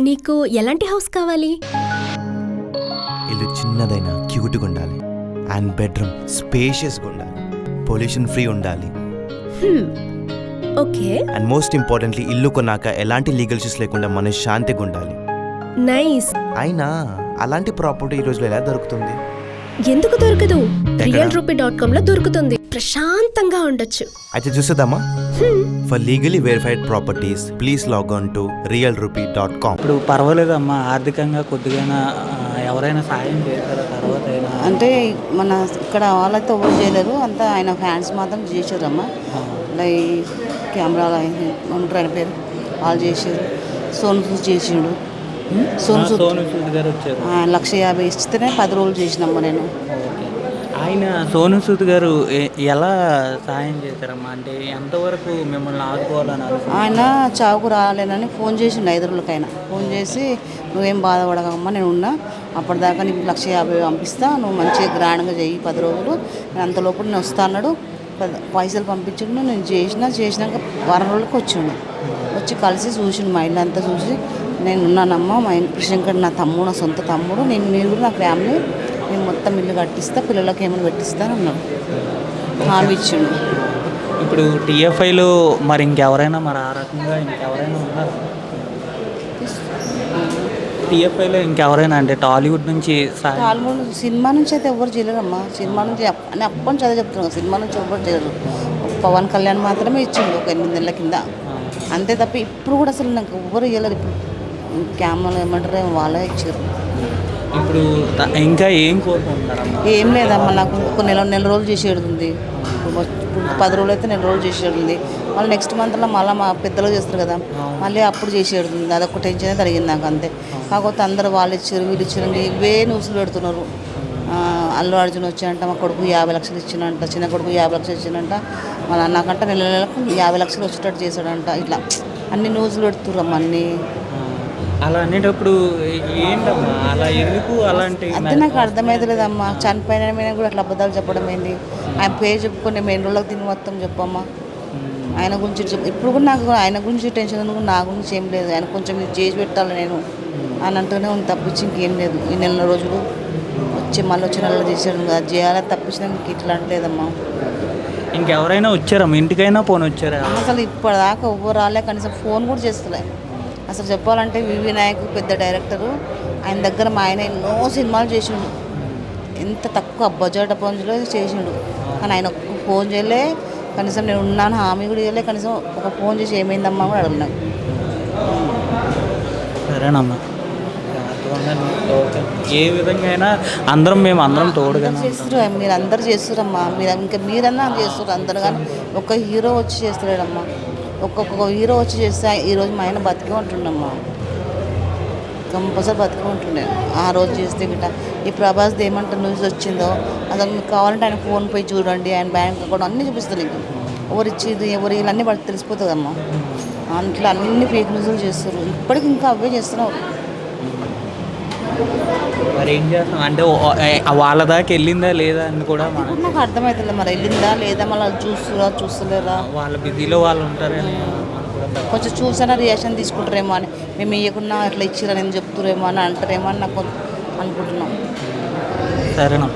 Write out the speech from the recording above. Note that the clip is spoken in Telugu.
నీకు ఎలాంటి హౌస్ కావాలి? ఇల్లు చిన్నదైనా క్యూట్గా ఉండాలి, అండ్ బెడ్రూమ్ స్పేషియస్గా ఉండాలి, పొల్యూషన్ ఫ్రీ ఉండాలి, ఓకే. అండ్ మోస్ట్ ఇంపార్టెంట్లీ ఇల్లు కొన్నాక ఎలాంటి లీగల్ ఇష్యూస్ లేకుండా మనశ్శాంతిగా ఉండాలి. నైస్. అయినా అలాంటి ప్రాపర్టీ ఈ రోజులో ఎలా దొరుకుతుంది? ఎందుకు దొరకదు? realrupee.com లో దొరుకుతుంది. ప్రశాంతంగా ఉండొచ్చు. అయితే చూసేద్దామా? For legally verified properties please log on to realrupee.com. ఇప్పుడు పర్వాలేదమ్మా, ఆర్థికంగా కొద్దిగా ఎవరైనా సాయం చేశారా తర్వాత అయినా? అంటే మన ఇక్కడ వాళ్ళైతే ఎవరు చేయలేరు, అంతా ఆయన ఫ్యాన్స్ మాత్రం చేశారమ్మా. లైక్ కెమెరాలు ఉంటారు ఆయన పేరు, వాళ్ళు చేశారు. సోను సూద్ చేసిండు. సోను సూద్ గారు వచ్చారు. 1,50,000 ఇస్తేనే 10 రోజులు చేసినమ్మా నేను. ఆయన సోను సూద్ గారు ఎలా సాయం చేశారమ్మా? అంటే ఎంతవరకు మిమ్మల్ని ఆదుకోవాలని ఆయన చావుకు రాలేనని ఫోన్ చేసిండు 5 రోజులకైనా. ఫోన్ చేసి నువ్వేం బాధపడకమ్మా, నేను ఉన్నా, అప్పటిదాకా నీకు 1,50,000 పంపిస్తా, నువ్వు మంచిగా గ్రాండ్గా చెయ్యి 10 రోజులు, నేను అంతలోపు నేను వస్తా అన్నాడు. పైసలు పంపించిండు. నేను చేసినాక వారం రోజులకు వచ్చిండు. వచ్చి కలిసి చూసిండు, మా ఇల్లు అంతా చూసి, నేను ఉన్నానమ్మా, మా కృష్ణంకర్ నా తమ్ముడు, నా సొంత తమ్ముడు, మీరు కూడా నా ఫ్యామిలీ, నేను మొత్తం ఇల్లు కట్టిస్తా, పిల్లలకి ఏమైనా పెట్టిస్తాను అన్నాడు. హామీ ఇచ్చిండు. ఇప్పుడు టీఎఫ్ఐలో మరి ఇంకెవరైనా మరి ఆ రకంగా ఇంకెవరైనా ఉన్నారు? టీఎఫ్ఐలో ఇంకెవరైనా అంటే టాలీవుడ్ నుంచి టాలీవుడ్ సినిమా నుంచి అయితే ఎవరు చేయలేరమ్మా. సినిమా నుంచి అని అప్పటి నుంచి అదే చెప్తున్నాను, సినిమా నుంచి ఎవరు చేయరు. పవన్ కళ్యాణ్ మాత్రమే ఇచ్చిండు ఒక 8 నెలల కింద, అంతే తప్ప ఇప్పుడు కూడా అసలు నాకు ఎవరు ఇవ్వలేరు. ఇప్పుడు కెమెరాలు ఏమంటారు, వాళ్ళే ఇచ్చారు. ఇప్పుడు ఇంకా ఏం కోరుకుంటున్నారమ్మా? ఏం లేదమ్మా, నాకు ఒక నెల రోజులు చేసేది. ఇప్పుడు 10 రోజులు అయితే నెల రోజులు చేసేది. మళ్ళీ నెక్స్ట్ మంత్లో మళ్ళీ మా పెద్దలు చేస్తారు కదా, మళ్ళీ అప్పుడు చేసేది. అదొక టెన్షన్ జరిగింది నాకు, అంతే. కాకపోతే అందరూ వాళ్ళు ఇచ్చారు, వీళ్ళు ఇచ్చారు, ఇవే న్యూస్లు పెడుతున్నారు. అల్లు అర్జున్ వచ్చాయంట, మా కొడుకు 50 లక్షలు ఇచ్చినంట, చిన్న కొడుకు 50 లక్షలు ఇచ్చినంట, మళ్ళీ నాకంట నెలకు 50 లక్షలు వచ్చేటట్టు చేశాడంట. ఇట్లా అన్ని న్యూస్లు పెడుతుర్రమ్మ అన్నీ. అలా అనేటప్పుడు ఏంటమ్మా అలా ఎందుకు అలాంటి? అంతే నాకు అర్థమైతలేదమ్మా. చనిపోయిన మీద కూడా అట్లా అబద్ధాలు చెప్పడం ఏంది? ఆయన పేరు చెప్పుకొని మెయిన్ రోజులకు తిని మొత్తం చెప్పమ్మా. ఆయన గురించి ఇప్పుడు కూడా నాకు ఆయన గురించి టెన్షన్ ఉంది, నా గురించి ఏం లేదు. ఆయన కొంచెం ఇది చేసి పెట్టాలి నేను అని అంటూనే ఉంది, తప్పించి ఇంకేం లేదు. ఈ నెల రోజులు మళ్ళీ వచ్చే నెలలో చేసాడు కదా, చేయాలని తప్పించిన ఇంక ఇట్లా అంటలేదమ్మా. ఇంకెవరైనా వచ్చారా మీ ఇంటికైనా? ఫోన్ వచ్చారా? అసలు ఇప్పటిదాకా ఎవ్వరు రాలే, కనీసం ఫోన్ కూడా చేస్తలే. అసలు చెప్పాలంటే వివి నాయక్ పెద్ద డైరెక్టరు, ఆయన దగ్గర మా ఆయన ఎన్నో సినిమాలు చేసిండు. ఎంత తక్కువ బడ్జెట్ పంచులో చేసిండు, కానీ ఆయన ఒక్క ఫోన్ చేయలే, కనీసం నేను ఉన్నాను హామీ కూడా ఇవ్వలే, కనీసం ఒక ఫోన్ చేసి ఏమైందమ్మా కూడా అడగలేదు. సరేనమ్మా, ఏ విధంగా అయినా మేము అందరం తోడుగా చేస్తారు. మీరు అందరు చేస్తారమ్మా, మీరన్నా చేస్తారు అందరు, కానీ ఒక హీరో వచ్చి చేస్తాడమ్మా. ఒక్కొక్క హీరో వచ్చి చేస్తే ఈరోజు మా ఆయన బతికే ఉంటుండమ్మా, కంపల్సరీ బతికే ఉంటుండే. ఆ రోజు చేస్తే గిట్ట ఈ ప్రభాస్ది ఏమంటారు న్యూస్ వచ్చిందో, అసలు మీకు కావాలంటే ఆయన ఫోన్ పోయి చూడండి, ఆయన బ్యాంక్ అకౌంట్ అన్నీ చూపిస్తారు. నీకు ఎవరు ఇచ్చేది ఎవరు వీళ్ళన్నీ వాడికి తెలిసిపోతుందమ్మా. అట్లా అన్ని ఫేక్ న్యూస్లు చేస్తారు, ఇప్పటికి ఇంకా అవే చేస్తున్నారు. మరి ఏం చేస్తాం అంటే వాళ్ళ దాకా వెళ్ళిందా లేదా అని కూడా నాకు అర్థమవుతుంది. మరి వెళ్ళిందా లేదా, మళ్ళీ చూస్తలేరా, వాళ్ళ బిజీలో వాళ్ళు ఉంటారని కొంచెం చూసినా రియాక్షన్ తీసుకుంటారేమో అని, మేము ఇవ్వకున్నా అట్లా ఇచ్చిరని చెప్తారేమో అని అంటారేమో అని నాకు అనుకుంటున్నాం. సరేనా?